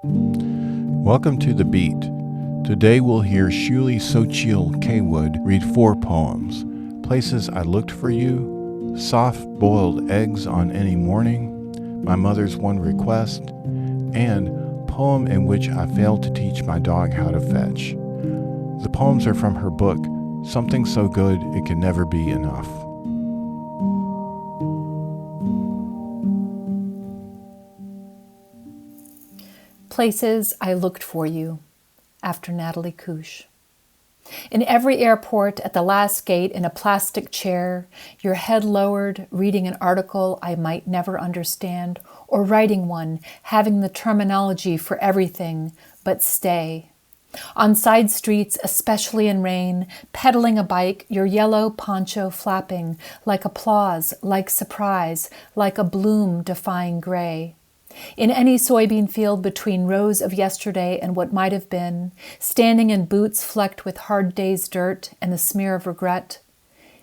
Welcome to The Beat. Today we'll hear Shuly Xóchitl Cawood read 4 poems: Places I Looked for You, Soft-Boiled Eggs on Any Morning, My Mother's One Request, and Poem in Which I Failed to Teach My Dog How to Fetch. The poems are from her book, Something So Good It Can Never Be Enough. Places I Looked for You, after Natalie Couche. In every airport, at the last gate, in a plastic chair, your head lowered, reading an article I might never understand, or writing one, having the terminology for everything but stay. On side streets, especially in rain, pedaling a bike, your yellow poncho flapping, like applause, like surprise, like a bloom defying gray. In any soybean field between rows of yesterday and what might have been, standing in boots flecked with hard day's dirt and the smear of regret.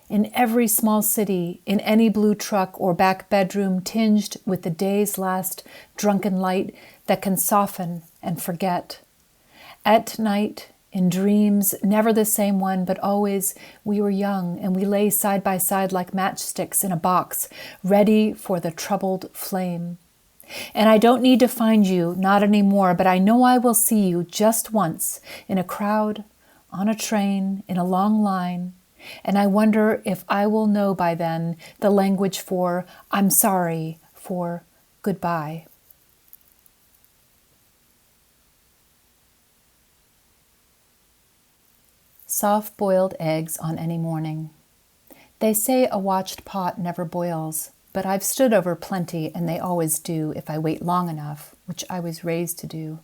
In every small city, in any blue truck or back bedroom tinged with the day's last drunken light that can soften and forget. At night, in dreams, never the same one, but always we were young and we lay side by side like matchsticks in a box, ready for the troubled flame. And I don't need to find you, not anymore, but I know I will see you just once, in a crowd, on a train, in a long line, and I wonder if I will know by then the language for I'm sorry, for goodbye. Soft-boiled eggs on any morning. They say a watched pot never boils, but I've stood over plenty, and they always do if I wait long enough, which I was raised to do.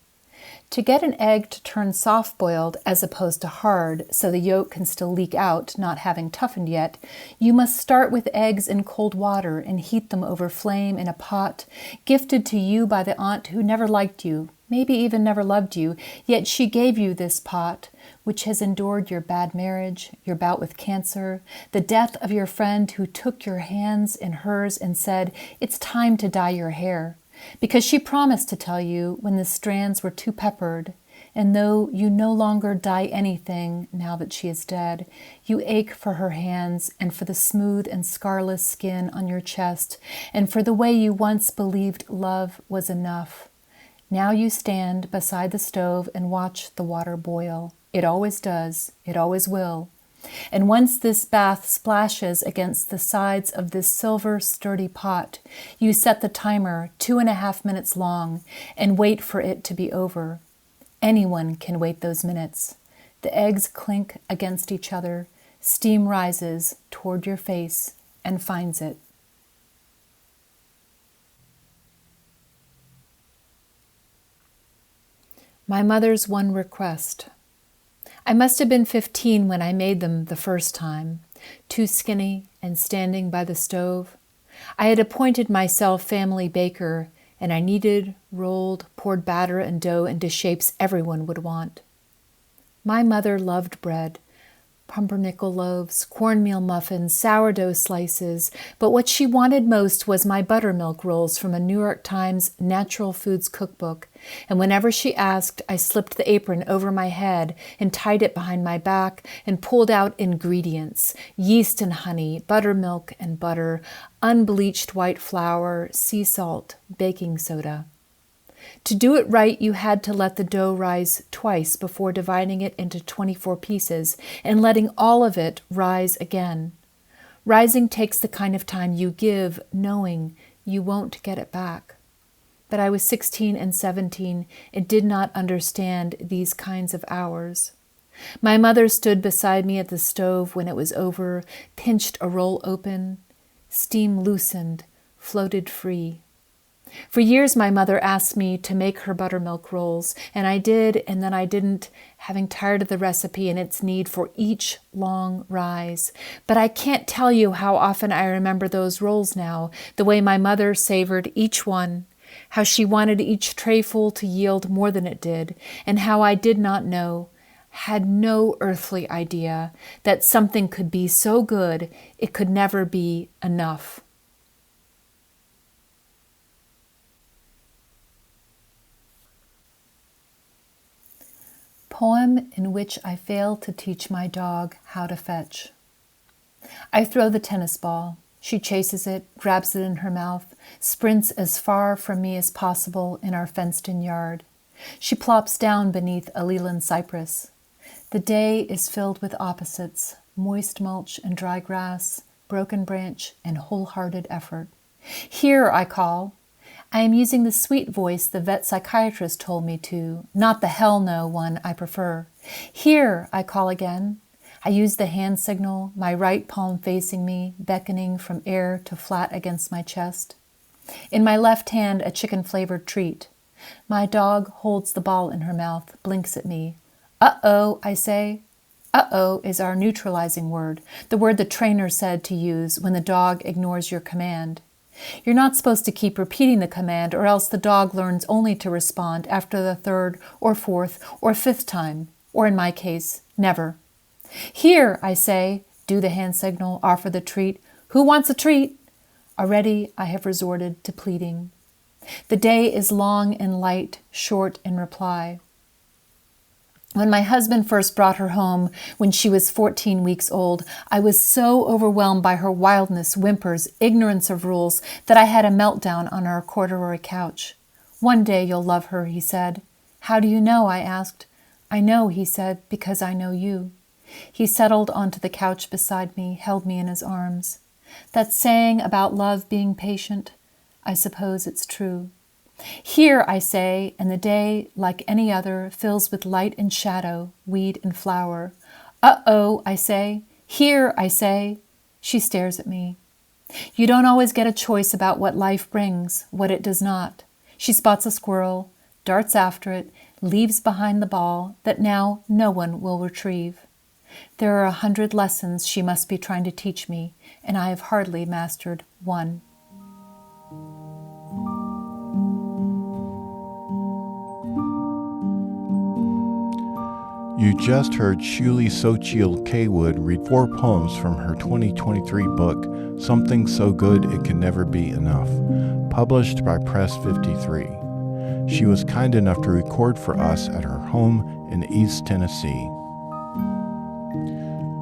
To get an egg to turn soft-boiled as opposed to hard, so the yolk can still leak out, not having toughened yet, you must start with eggs in cold water and heat them over flame in a pot, gifted to you by the aunt who never liked you, maybe even never loved you, yet she gave you this pot, which has endured your bad marriage, your bout with cancer, the death of your friend who took your hands in hers and said, "It's time to dye your hair," because she promised to tell you when the strands were too peppered, and though you no longer dye anything now that she is dead, you ache for her hands and for the smooth and scarless skin on your chest and for the way you once believed love was enough. Now you stand beside the stove and watch the water boil. It always does. It always will. And once this bath splashes against the sides of this silver sturdy pot, you set the timer 2.5 minutes long and wait for it to be over. Anyone can wait those minutes. The eggs clink against each other. Steam rises toward your face and finds it. My mother's one request. I must have been 15 when I made them the first time, too skinny and standing by the stove. I had appointed myself family baker, and I kneaded, rolled, poured batter and dough into shapes everyone would want. My mother loved bread, pumpernickel loaves, cornmeal muffins, sourdough slices, but what she wanted most was my buttermilk rolls from a New York Times Natural Foods cookbook, and whenever she asked, I slipped the apron over my head and tied it behind my back and pulled out ingredients: yeast and honey, buttermilk and butter, unbleached white flour, sea salt, baking soda. To do it right, you had to let the dough rise twice before dividing it into 24 pieces and letting all of it rise again. Rising takes the kind of time you give, knowing you won't get it back. But I was 16 and 17 and did not understand these kinds of hours. My mother stood beside me at the stove when it was over, pinched a roll open. Steam loosened, floated free. For years my mother asked me to make her buttermilk rolls, and I did, and then I didn't, having tired of the recipe and its need for each long rise. But I can't tell you how often I remember those rolls now, the way my mother savored each one, how she wanted each trayful to yield more than it did, and how I did not know, had no earthly idea, that something could be so good it could never be enough. Poem in which I fail to teach my dog how to fetch. I throw the tennis ball. She chases it, grabs it in her mouth, sprints as far from me as possible in our fenced-in yard. She plops down beneath a leland cypress. The day is filled with opposites, moist mulch and dry grass, broken branch and wholehearted effort. Here, I call. I am using the sweet voice the vet psychiatrist told me to, not the hell no one I prefer. Here, I call again. I use the hand signal, my right palm facing me, beckoning from air to flat against my chest. In my left hand, a chicken-flavored treat. My dog holds the ball in her mouth, blinks at me. Uh-oh, I say. Uh-oh is our neutralizing word, the word the trainer said to use when the dog ignores your command. You're not supposed to keep repeating the command, or else the dog learns only to respond after the third or fourth or fifth time, or in my case, never. Here, I say, do the hand signal, offer the treat. Who wants a treat? Already I have resorted to pleading. The day is long and light, short in reply. When my husband first brought her home when she was 14 weeks old, I was so overwhelmed by her wildness, whimpers, ignorance of rules, that I had a meltdown on our corduroy couch. One day you'll love her, he said. How do you know? I asked. I know, he said, because I know you. He settled onto the couch beside me, held me in his arms. That saying about love being patient, I suppose it's true. Here, I say, and the day, like any other, fills with light and shadow, weed and flower. Uh-oh, I say. Here, I say. She stares at me. You don't always get a choice about what life brings, what it does not. She spots a squirrel, darts after it, leaves behind the ball that now no one will retrieve. There are 100 lessons she must be trying to teach me, and I have hardly mastered one. You just heard Shuly Xóchitl Cawood read 4 poems from her 2023 book, Something So Good It Can Never Be Enough, published by Press 53. She was kind enough to record for us at her home in East Tennessee.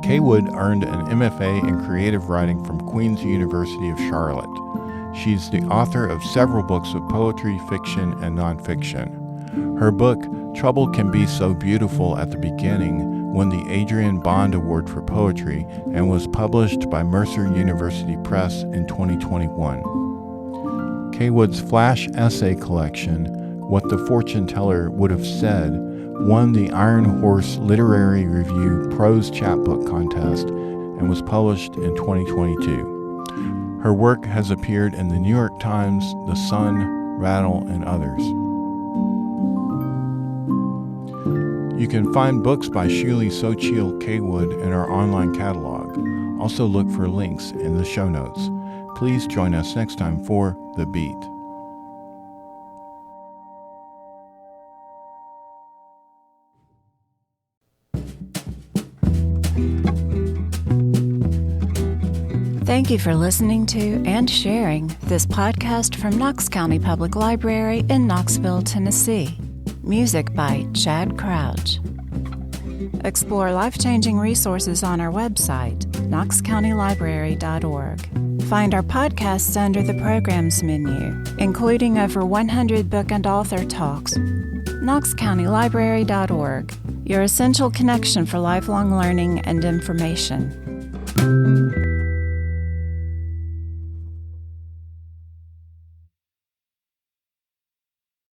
Cawood earned an MFA in creative writing from Queen's University of Charlotte. She's the author of several books of poetry, fiction, and nonfiction. Her book, Trouble Can Be So Beautiful at the Beginning, won the Adrienne Bond Award for Poetry and was published by Mercer University Press in 2021. Cawood's flash essay collection, What the Fortune Teller Would Have Said, won the Iron Horse Literary Review Prose Chapbook Contest and was published in 2022. Her work has appeared in the New York Times, The Sun, Rattle, and others. You can find books by Shuly Xóchitl Cawood in our online catalog. Also look for links in the show notes. Please join us next time for The Beat. Thank you for listening to and sharing this podcast from Knox County Public Library in Knoxville, Tennessee. Music by Chad Crouch. Explore life-changing resources on our website, knoxcountylibrary.org. Find our podcasts under the Programs menu, including over 100 book and author talks. knoxcountylibrary.org, your essential connection for lifelong learning and information.